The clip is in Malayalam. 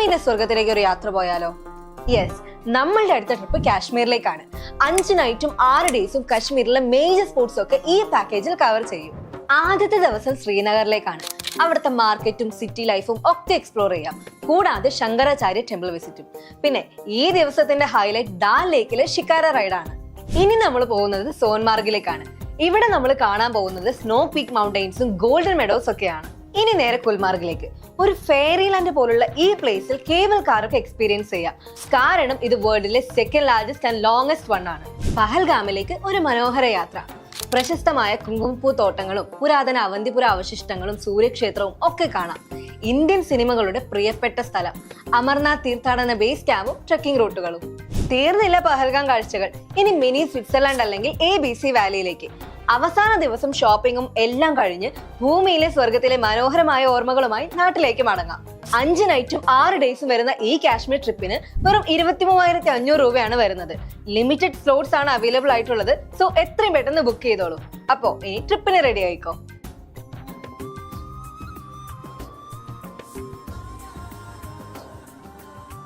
ഭൂമിയിലെ സ്വർഗത്തിലേക്ക് ഒരു യാത്ര പോയാലോ? യെസ്, നമ്മളുടെ അടുത്ത ട്രിപ്പ് കാശ്മീരിലേക്കാണ്. 5 നൈറ്റും 6 ഡേയ്സും കാശ്മീരിലെ മേജർ സ്പോട്സും ഒക്കെ ഈ പാക്കേജിൽ കവർ ചെയ്യും. ആദ്യത്തെ ദിവസം ശ്രീനഗറിലേക്കാണ്. അവിടുത്തെ മാർക്കറ്റും സിറ്റി ലൈഫും ഒക്കെ എക്സ്പ്ലോർ ചെയ്യാം. കൂടാതെ ശങ്കരാചാര്യ ടെമ്പിൾ വിസിറ്റും. പിന്നെ ഈ ദിവസത്തിന്റെ ഹൈലൈറ്റ് ഡാൽ ലേക്കിലെ ഷിക്കാര റൈഡാണ്. ഇനി നമ്മൾ പോകുന്നത് സോൻമാർഗിലേക്കാണ്. ഇവിടെ നമ്മൾ കാണാൻ പോകുന്നത് സ്നോ പീക്ക് മൗണ്ടെയിൻസും ഗോൾഡൻ മെഡോസ് ഒക്കെയാണ്. ഇനി നേരെ ഗുൽമാർഗിലേക്ക്. ഒരു ഫെയറിലാൻഡ് പോലുള്ള ഈ പ്ലേസിൽ കേബിൾ കാറൊക്കെ എക്സ്പീരിയൻസ് ചെയ്യാം. കാരണം ഇത് വേൾഡിലെ second largest and longest one ആണ്. പഹൽഗാമിലേക്ക് ഒരു മനോഹര യാത്ര. പ്രശസ്തമായ കുങ്കുമപ്പൂ തോട്ടങ്ങളും പുരാതന അവന്തിപുര അവശിഷ്ടങ്ങളും സൂര്യക്ഷേത്രവും ഒക്കെ കാണാം. ഇന്ത്യൻ സിനിമകളുടെ പ്രിയപ്പെട്ട സ്ഥലം. അമർനാഥ് തീർത്ഥാടന ബേസ് ക്യാമ്പും ട്രക്കിംഗ് റൂട്ടുകളും. തീർന്നില്ല പഹൽഗാം കാഴ്ചകൾ. ഇനി മിനി സ്വിറ്റ്സർലൻഡ് അല്ലെങ്കിൽ ABC വാലിയിലേക്ക്. അവസാന ദിവസം ഷോപ്പിംഗും എല്ലാം കഴിഞ്ഞ് ഭൂമിയിലെ സ്വർഗത്തിലെ മനോഹരമായ ഓർമ്മകളുമായി നാട്ടിലേക്ക് മടങ്ങാം. 5 നൈറ്റും 6 ഡേയ്സും വരുന്ന ഈ കാശ്മീർ ട്രിപ്പിന് വെറും 23,500 രൂപയാണ് വരുന്നത്. ലിമിറ്റഡ് സ്ലോട്ട്സ് ആണ് അവൈലബിൾ ആയിട്ടുള്ളത്. സോ എത്രയും പെട്ടെന്ന് ബുക്ക് ചെയ്തോളൂ. അപ്പോ ഈ ട്രിപ്പിന് റെഡി ആയിക്കോ.